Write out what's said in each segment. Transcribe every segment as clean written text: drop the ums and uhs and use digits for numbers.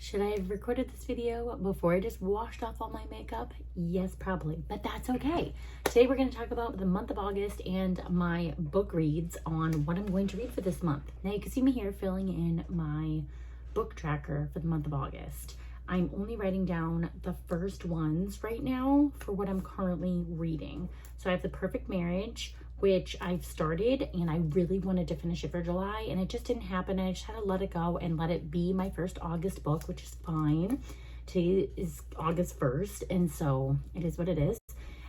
Should I have recorded this video before I just washed off all my makeup? Yes, probably, but that's okay. Today we're going to talk about the month of August and my book reads on what I'm going to read for this month. Now you can see me here filling in my book tracker for the month of August. I'm only writing down the first ones right now for what I'm currently reading. So I have The Perfect Marriage, which I've started and I really wanted to finish it for July and it just didn't happen. I just had to let it go and let it be my first August book, which is fine. Today is August 1st and so it is what it is.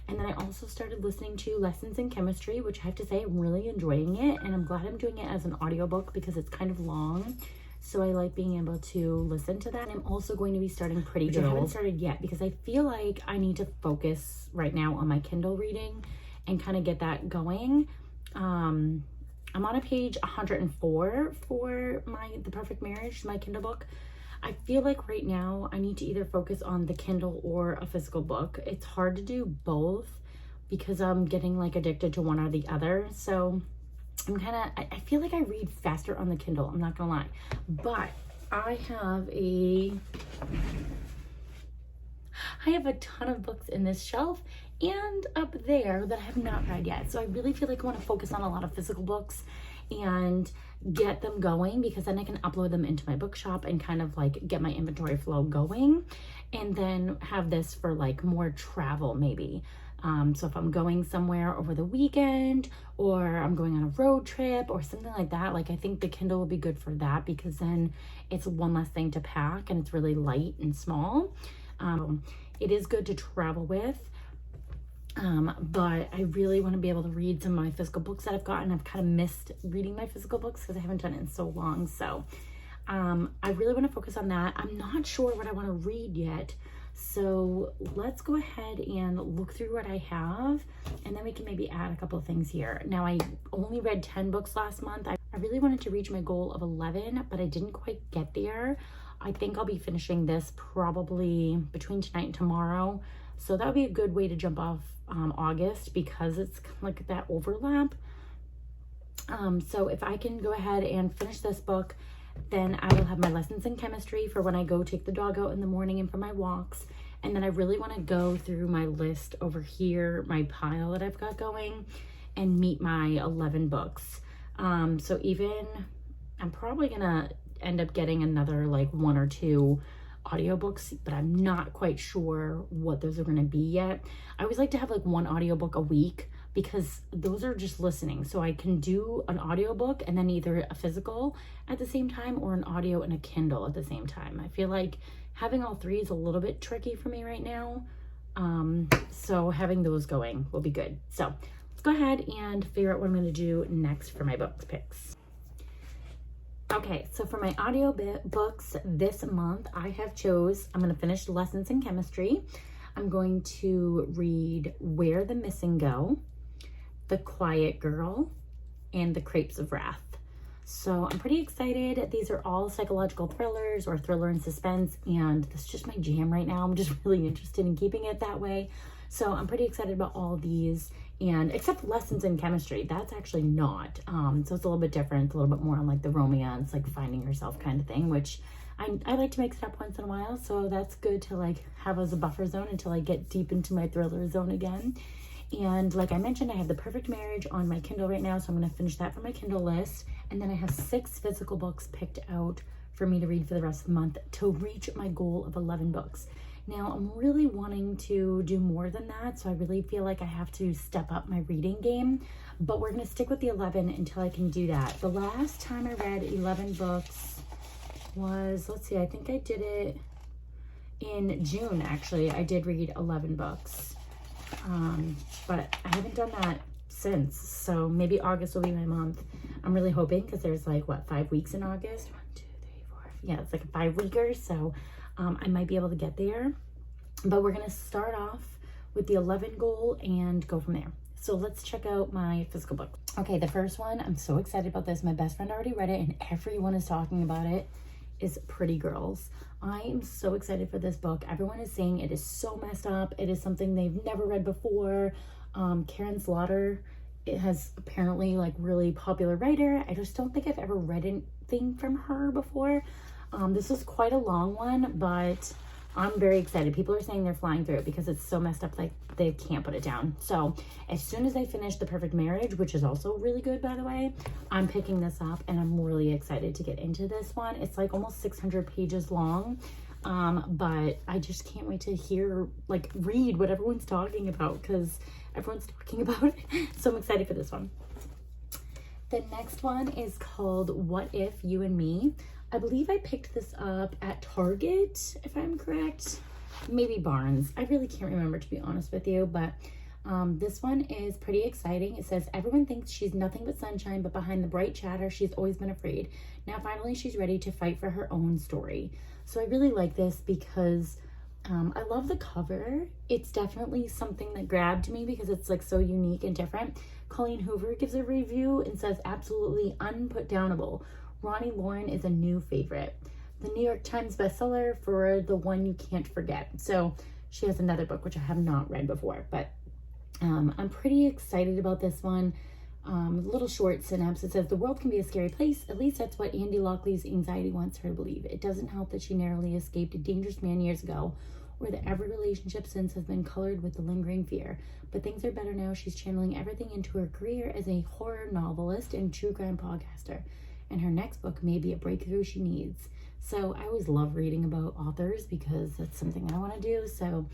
And then I also started listening to Lessons in Chemistry, which I have to say I'm really enjoying it, and I'm glad I'm doing it as an audiobook because it's kind of long. So I like being able to listen to that. I'm also going to be starting Pretty Girls. I haven't started yet because I feel like I need to focus right now on my Kindle reading and kind of get that going. I'm on a page 104 for The Perfect Marriage, my Kindle book. I feel like right now I need to either focus on the Kindle or a physical book. It's hard to do both because I'm getting like addicted to one or the other. So I feel like I read faster on the Kindle, I'm not gonna lie. But I have a ton of books in this shelf and up there that I have not read yet. So I really feel like I want to focus on a lot of physical books and get them going because then I can upload them into my bookshop and kind of like get my inventory flow going, and then have this for like more travel maybe. So if I'm going somewhere over the weekend or I'm going on a road trip or something like that, like I think the Kindle will be good for that because then it's one less thing to pack and it's really light and small. It is good to travel with. But I really want to be able to read some of my physical books that I've gotten. I've kind of missed reading my physical books because I haven't done it in so long. So I really want to focus on that. I'm not sure what I want to read yet. So let's go ahead and look through what I have, and then we can maybe add a couple of things here. Now, I only read 10 books last month. I really wanted to reach my goal of 11, but I didn't quite get there. I think I'll be finishing this probably between tonight and tomorrow. So that would be a good way to jump off August because it's kind of like that overlap. So if I can go ahead and finish this book, then I will have my Lessons in Chemistry for when I go take the dog out in the morning and for my walks. And then I really want to go through my list over here, my pile that I've got going, and meet my 11 books. So even I'm probably gonna end up getting another like 1 or 2 audiobooks, but I'm not quite sure what those are going to be yet. I always like to have like 1 audiobook a week because those are just listening. So I can do an audiobook and then either a physical at the same time or an audio and a Kindle at the same time. I feel like having all 3 is a little bit tricky for me right now. So having those going will be good. So let's go ahead and figure out what I'm going to do next for my book picks. Okay, so for my audio books this month, I'm going to finish Lessons in Chemistry. I'm going to read Where the Missing Go, The Quiet Girl, and The Crepes of Wrath. So I'm pretty excited. These are all psychological thrillers or thriller and suspense, and this is just my jam right now. I'm just really interested in keeping it that way. So I'm pretty excited about all these, and except Lessons in Chemistry, that's actually not. So it's a little bit different, a little bit more on like the romance, like finding yourself kind of thing, which I like to mix it up once in a while. So that's good to like have as a buffer zone until I get deep into my thriller zone again. And like I mentioned, I have The Perfect Marriage on my Kindle right now, so I'm going to finish that for my Kindle list. And then I have 6 physical books picked out for me to read for the rest of the month to reach my goal of 11 books. Now, I'm really wanting to do more than that, so I really feel like I have to step up my reading game, but we're going to stick with the 11 until I can do that. The last time I read 11 books was, let's see, I think I did it in June, actually. I did read 11 books, but I haven't done that since, so maybe August will be my month. I'm really hoping because there's like, what, 5 weeks in August? 1, 2, 3, 4. Yeah, it's like a 5-weeker, so I might be able to get there, but we're going to start off with the 11 goal and go from there. So let's check out my physical book. Okay, the first one, I'm so excited about this. My best friend already read it and everyone is talking about it, is Pretty Girls. I am so excited for this book. Everyone is saying it is so messed up. It is something they've never read before. Karen Slaughter, it has apparently like really popular writer. I just don't think I've ever read anything from her before. This was quite a long one, but I'm very excited. People are saying they're flying through it because it's so messed up, like they can't put it down. So as soon as I finish The Perfect Marriage, which is also really good, by the way, I'm picking this up and I'm really excited to get into this one. It's like almost 600 pages long. But I just can't wait to read what everyone's talking about, because everyone's talking about it. So I'm excited for this one. The next one is called What If You and Me. I believe I picked this up at Target, if I'm correct. Maybe Barnes. I really can't remember, to be honest with you, but this one is pretty exciting. It says, everyone thinks she's nothing but sunshine, but behind the bright chatter, she's always been afraid. Now finally she's ready to fight for her own story. So I really like this because I love the cover. It's definitely something that grabbed me because it's like so unique and different. Colleen Hoover gives a review and says, absolutely unputdownable. Ronnie Lauren is a new favorite. The New York Times bestseller for The One You Can't Forget. So she has another book, which I have not read before, but I'm pretty excited about this one. Little short synopsis. It says, the world can be a scary place. At least that's what Andy Lockley's anxiety wants her to believe. It doesn't help that she narrowly escaped a dangerous man years ago, or that every relationship since has been colored with the lingering fear. But things are better now. She's channeling everything into her career as a horror novelist and true crime podcaster. And her next book may be a breakthrough she needs. So I always love reading about authors because that's something I want to do. So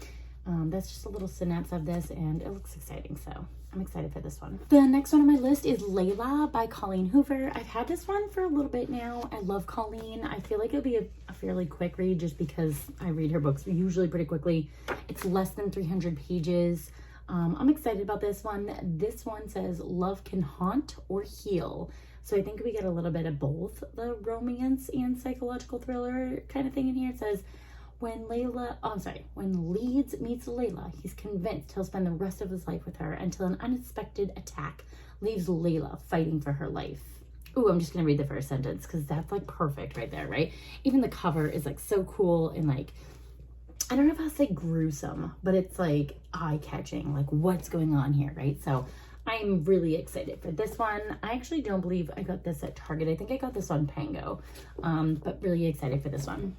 that's just a little synapse of this, and it looks exciting. So I'm excited for this one. The next one on my list is Layla by Colleen Hoover. I've had this one for a little bit now. I love Colleen. I feel like it'll be a fairly quick read just because I read her books usually pretty quickly. It's less than 300 pages. I'm excited about this one. This one says, love can haunt or heal. So I think we get a little bit of both the romance and psychological thriller kind of thing in here. It says, when Leeds meets Layla, he's convinced he'll spend the rest of his life with her until an unexpected attack leaves Layla fighting for her life. Ooh, I'm just going to read the first sentence because that's like perfect right there, right? Even the cover is like so cool and like, I don't know if I'll say gruesome, but it's like eye-catching, like what's going on here, right? So I'm really excited for this one. I actually don't believe I got this at Target. I think I got this on Pango, but really excited for this one.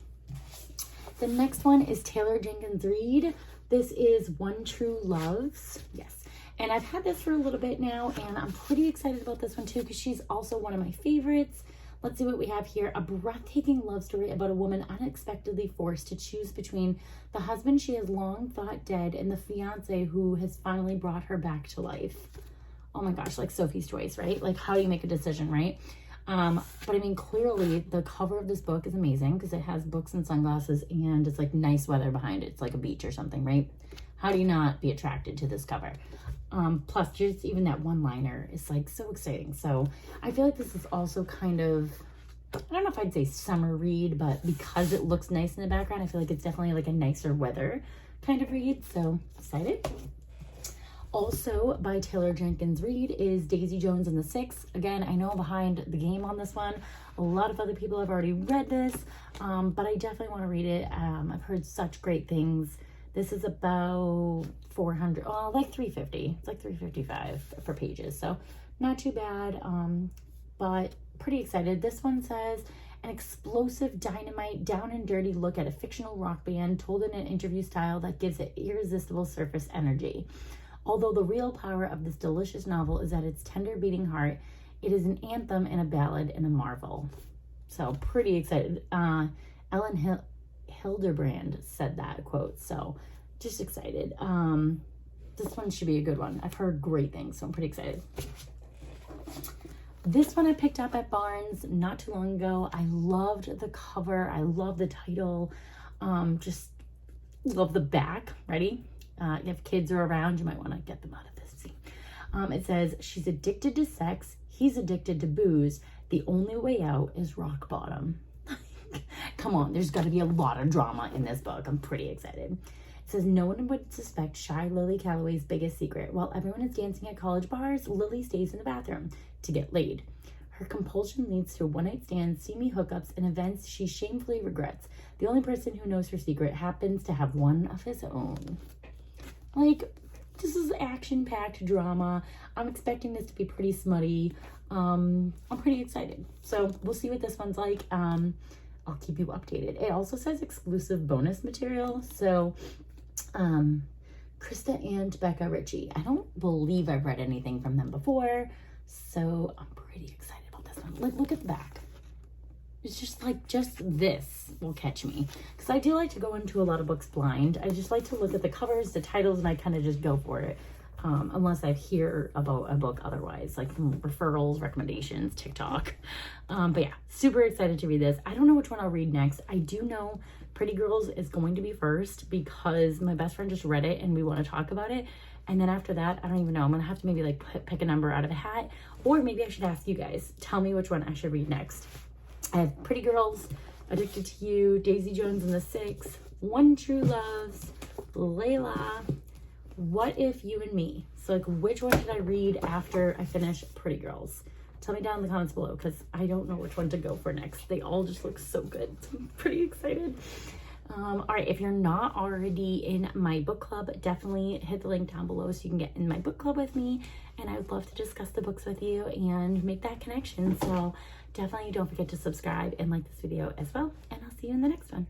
The next one is Taylor Jenkins Reid. This is One True Loves. Yes. And I've had this for a little bit now, and I'm pretty excited about this one too because she's also one of my favorites. Let's see what we have here. A breathtaking love story about a woman unexpectedly forced to choose between the husband she has long thought dead and the fiance who has finally brought her back to life. Oh my gosh, like Sophie's Choice, right? Like, how do you make a decision, right? But I mean, clearly the cover of this book is amazing because it has books and sunglasses and it's like nice weather behind it. It's like a beach or something, right? How do you not be attracted to this cover? Plus just even that one-liner is like so exciting. So I feel like this is also kind of, I don't know if I'd say summer read, but because it looks nice in the background, I feel like it's definitely like a nicer weather kind of read. So excited. Also by Taylor Jenkins Reid is Daisy Jones and the Six. Again, I know I'm behind the game on this one. A lot of other people have already read this, but I definitely want to read it. I've heard such great things. This is about 400, oh, like 350. It's like 355 for pages, so not too bad, but pretty excited. This one says, an explosive, dynamite, down and dirty look at a fictional rock band told in an interview style that gives it irresistible surface energy. Although the real power of this delicious novel is at its tender beating heart, it is an anthem and a ballad and a marvel. So pretty excited. Ellen Hilderbrand said that quote, so just excited. This one should be a good one. I've heard great things, so I'm pretty excited. This one I picked up at Barnes not too long ago. I loved the cover. I love the title. Just love the back. Ready? If kids are around, you might want to get them out of this scene. It says, she's addicted to sex. He's addicted to booze. The only way out is rock bottom. Come on, there's got to be a lot of drama in this book. I'm pretty excited. It says, no one would suspect shy Lily Calloway's biggest secret. While everyone is dancing at college bars, Lily stays in the bathroom to get laid. Her compulsion leads to one-night stands, steamy hookups, and events she shamefully regrets. The only person who knows her secret happens to have one of his own. Like, this is action-packed drama. I'm expecting this to be pretty smutty. I'm pretty excited. So we'll see what this one's like. I'll keep you updated. It also says exclusive bonus material. So, Krista and Becca Ritchie. I don't believe I've read anything from them before, so I'm pretty excited about this one. Like, look at the back. It's just like, just this will catch me. Because I do like to go into a lot of books blind. I just like to look at the covers, the titles, and I kind of just go for it. Unless I hear about a book otherwise, like referrals, recommendations, TikTok. But yeah, super excited to read this. I don't know which one I'll read next. I do know Pretty Girls is going to be first because my best friend just read it and we want to talk about it. And then after that, I don't even know. I'm going to have to maybe like pick a number out of a hat. Or maybe I should ask you guys. Tell me which one I should read next. I have Pretty Girls, Addicted to You, Daisy Jones and the Six, One True Loves, Layla, What If You and Me. So like, which one should I read after I finish Pretty Girls? Tell me down in the comments below because I don't know which one to go for next. They all just look so good. So I'm pretty excited. All right, if you're not already in my book club, definitely hit the link down below so you can get in my book club with me. And I would love to discuss the books with you and make that connection. So definitely don't forget to subscribe and like this video as well. And I'll see you in the next one.